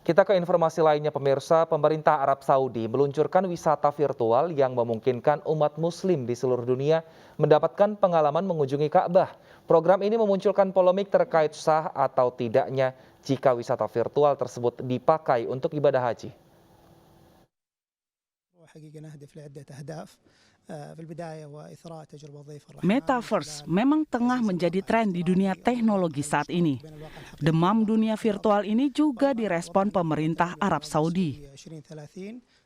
Kita ke informasi lainnya pemirsa, pemerintah Arab Saudi meluncurkan wisata virtual yang memungkinkan umat muslim di seluruh dunia mendapatkan pengalaman mengunjungi Ka'bah. Program ini memunculkan polemik terkait sah atau tidaknya jika wisata virtual tersebut dipakai untuk ibadah haji. Metaverse memang tengah menjadi tren di dunia teknologi saat ini. Demam dunia virtual ini juga direspon pemerintah Arab Saudi.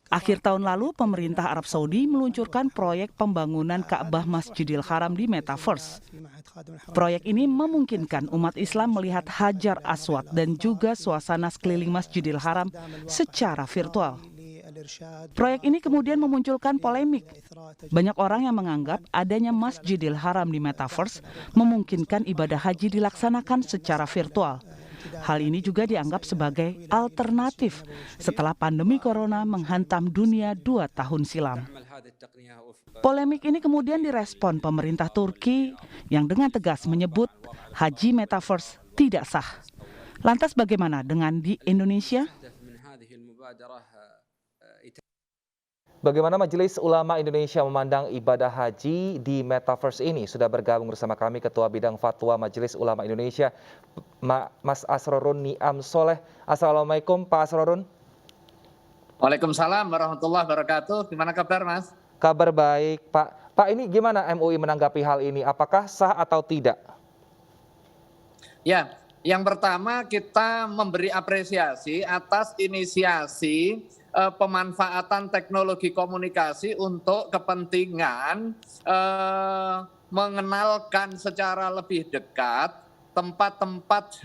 Akhir tahun lalu, pemerintah Arab Saudi meluncurkan proyek pembangunan Ka'bah Masjidil Haram di Metaverse. Proyek ini memungkinkan umat Islam melihat Hajar Aswad dan juga suasana sekeliling Masjidil Haram secara virtual. Proyek ini kemudian memunculkan polemik. Banyak orang yang menganggap adanya Masjidil Haram di Metaverse memungkinkan ibadah haji dilaksanakan secara virtual. Hal ini juga dianggap sebagai alternatif setelah pandemi corona menghantam dunia 2 tahun silam. Polemik ini kemudian direspon pemerintah Turki yang dengan tegas menyebut haji Metaverse tidak sah. Lantas bagaimana dengan di Indonesia? Bagaimana Majelis Ulama Indonesia memandang ibadah haji di Metaverse ini? Sudah bergabung bersama kami Ketua Bidang Fatwa Majelis Ulama Indonesia, Mas Asrorun Niam Soleh. Assalamualaikum Pak Asrorun. Waalaikumsalam warahmatullahi wabarakatuh. Gimana kabar Mas? Kabar baik Pak. Pak, ini gimana MUI menanggapi hal ini? Apakah sah atau tidak? Ya, yang pertama kita memberi apresiasi atas inisiasi pemanfaatan teknologi komunikasi untuk kepentingan mengenalkan secara lebih dekat tempat-tempat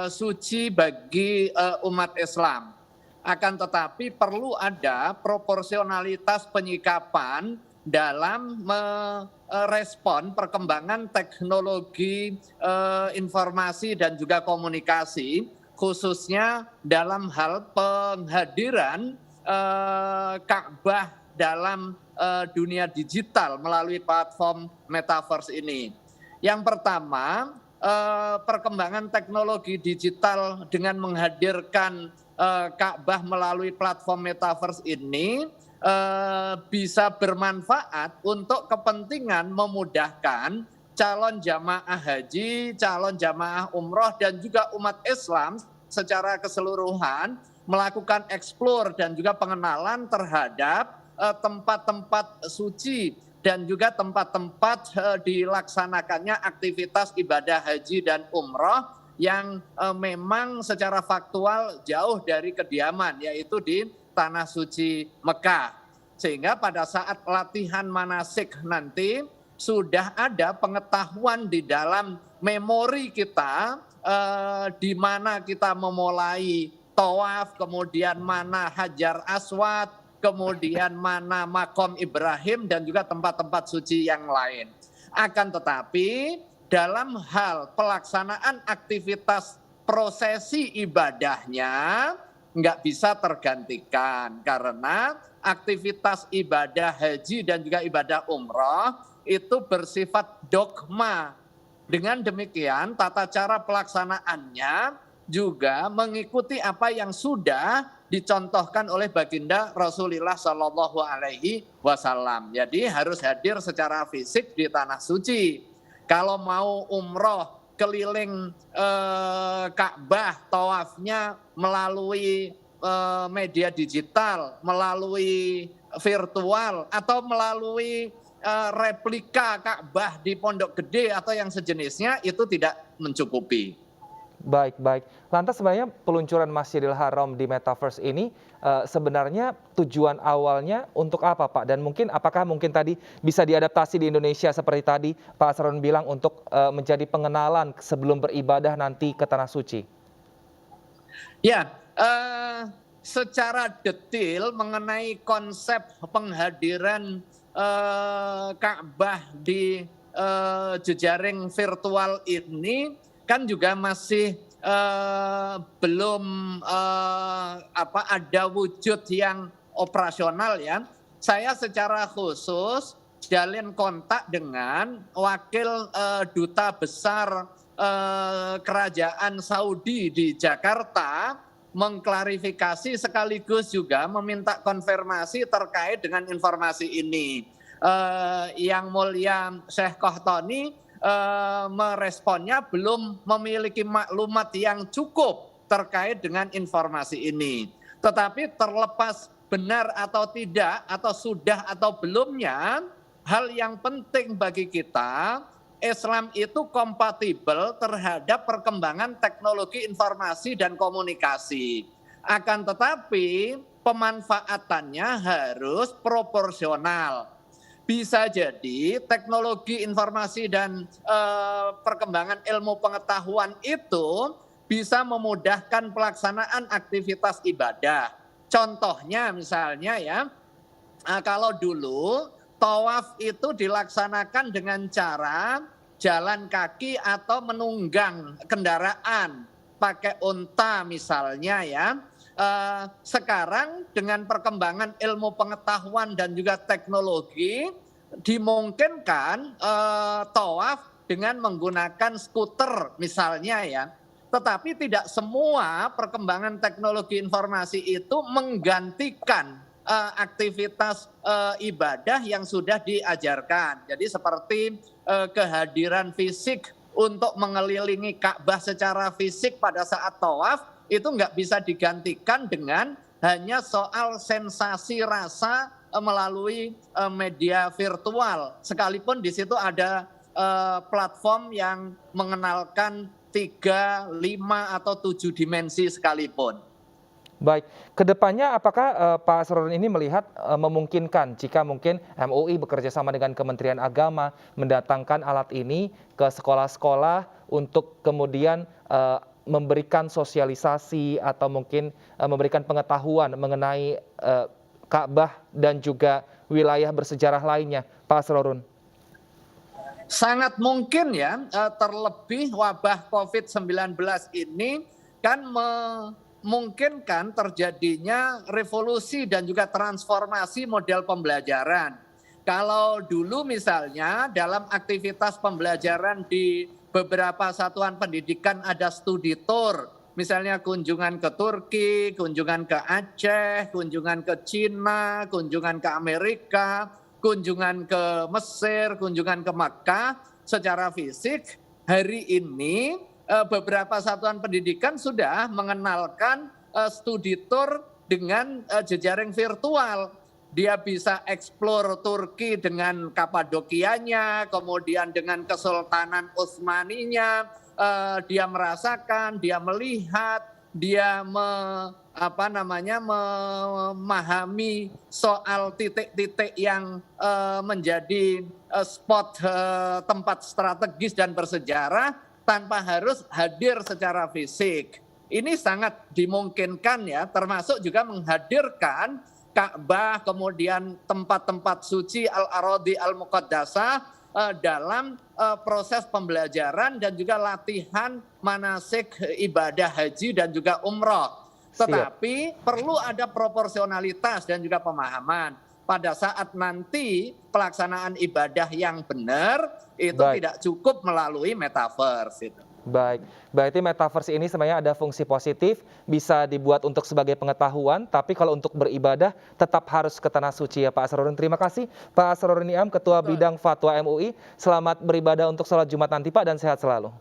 suci bagi umat Islam. Akan tetapi perlu ada proporsionalitas penyikapan dalam merespon perkembangan teknologi informasi dan juga komunikasi, khususnya dalam hal penghadiran Ka'bah dalam dunia digital melalui platform Metaverse ini. Yang pertama, perkembangan teknologi digital dengan menghadirkan Ka'bah melalui platform Metaverse ini bisa bermanfaat untuk kepentingan memudahkan calon jamaah haji, calon jamaah umroh, dan juga umat Islam secara keseluruhan melakukan eksplor dan juga pengenalan terhadap tempat-tempat suci dan juga tempat-tempat dilaksanakannya aktivitas ibadah haji dan umroh yang memang secara faktual jauh dari kediaman, yaitu di Tanah Suci Mekah. Sehingga pada saat latihan manasik nanti sudah ada pengetahuan di dalam memori kita di mana kita memulai tawaf, kemudian mana Hajar Aswad, kemudian mana Makom Ibrahim dan juga tempat-tempat suci yang lain. Akan tetapi dalam hal pelaksanaan aktivitas prosesi ibadahnya nggak bisa tergantikan karena aktivitas ibadah haji dan juga ibadah umroh itu bersifat dogma. Dengan demikian tata cara pelaksanaannya juga mengikuti apa yang sudah dicontohkan oleh baginda Rasulullah Shallallahu Alaihi Wasallam. Jadi harus hadir secara fisik di tanah suci. Kalau mau umroh keliling Ka'bah, tawafnya melalui media digital, melalui virtual atau melalui replika Ka'bah di Pondok Gede atau yang sejenisnya, itu tidak mencukupi. Baik. Lantas sebenarnya peluncuran Masjidil Haram di Metaverse ini sebenarnya tujuan awalnya untuk apa Pak? Dan apakah mungkin tadi bisa diadaptasi di Indonesia seperti tadi Pak Asrorun bilang untuk menjadi pengenalan sebelum beribadah nanti ke Tanah Suci? Ya, secara detail mengenai konsep penghadiran Ka'bah di jejaring virtual ini kan juga masih belum ada wujud yang operasional ya. Saya secara khusus jalin kontak dengan wakil duta besar kerajaan Saudi di Jakarta mengklarifikasi sekaligus juga meminta konfirmasi terkait dengan informasi ini. Yang Mulia Syekh Qahtani meresponnya belum memiliki maklumat yang cukup terkait dengan informasi ini. Tetapi terlepas benar atau tidak, atau sudah atau belumnya, hal yang penting bagi kita, Islam itu kompatibel terhadap perkembangan teknologi informasi dan komunikasi. Akan tetapi pemanfaatannya harus proporsional. Bisa jadi teknologi informasi dan perkembangan ilmu pengetahuan itu bisa memudahkan pelaksanaan aktivitas ibadah. Contohnya misalnya ya, kalau dulu tawaf itu dilaksanakan dengan cara jalan kaki atau menunggang kendaraan, pakai unta misalnya ya. Sekarang dengan perkembangan ilmu pengetahuan dan juga teknologi, dimungkinkan tawaf dengan menggunakan skuter misalnya ya. Tetapi tidak semua perkembangan teknologi informasi itu menggantikan aktivitas ibadah yang sudah diajarkan. Jadi seperti kehadiran fisik untuk mengelilingi Ka'bah secara fisik pada saat tawaf itu nggak bisa digantikan dengan hanya soal sensasi rasa melalui media virtual. Sekalipun di situ ada platform yang mengenalkan 3, 5, atau 7 dimensi sekalipun. Baik, kedepannya apakah Pak Asrorun ini melihat memungkinkan jika mungkin MUI bekerja sama dengan Kementerian Agama mendatangkan alat ini ke sekolah-sekolah untuk kemudian memberikan sosialisasi atau mungkin memberikan pengetahuan mengenai Ka'bah dan juga wilayah bersejarah lainnya, Pak Asrorun? Sangat mungkin ya, terlebih wabah COVID-19 ini kan memungkinkan terjadinya revolusi dan juga transformasi model pembelajaran. Kalau dulu misalnya dalam aktivitas pembelajaran di beberapa satuan pendidikan ada studi tour, misalnya kunjungan ke Turki, kunjungan ke Aceh, kunjungan ke Cina, kunjungan ke Amerika, kunjungan ke Mesir, kunjungan ke Makkah secara fisik. Hari ini beberapa satuan pendidikan sudah mengenalkan studi tour dengan jejaring virtual. Dia bisa eksplor Turki dengan Kapadokianya, kemudian dengan Kesultanan Utsmaninya, dia merasakan, dia melihat, dia memahami soal titik-titik yang menjadi spot tempat strategis dan bersejarah tanpa harus hadir secara fisik. Ini sangat dimungkinkan ya, termasuk juga menghadirkan Ka'bah, kemudian tempat-tempat suci Al-Aradhi Al-Muqaddasah dalam proses pembelajaran dan juga latihan manasik ibadah haji dan juga umroh. Tetapi perlu ada proporsionalitas dan juga pemahaman. Pada saat nanti pelaksanaan ibadah yang benar itu tidak cukup melalui metaverse itu. Baik, berarti metaverse ini sebenarnya ada fungsi positif, bisa dibuat untuk sebagai pengetahuan, tapi kalau untuk beribadah tetap harus ke tanah suci ya Pak Asrorun. Terima kasih Pak Asrorun Niam, Ketua Bidang Fatwa MUI. Selamat beribadah untuk sholat Jumat nanti Pak dan sehat selalu.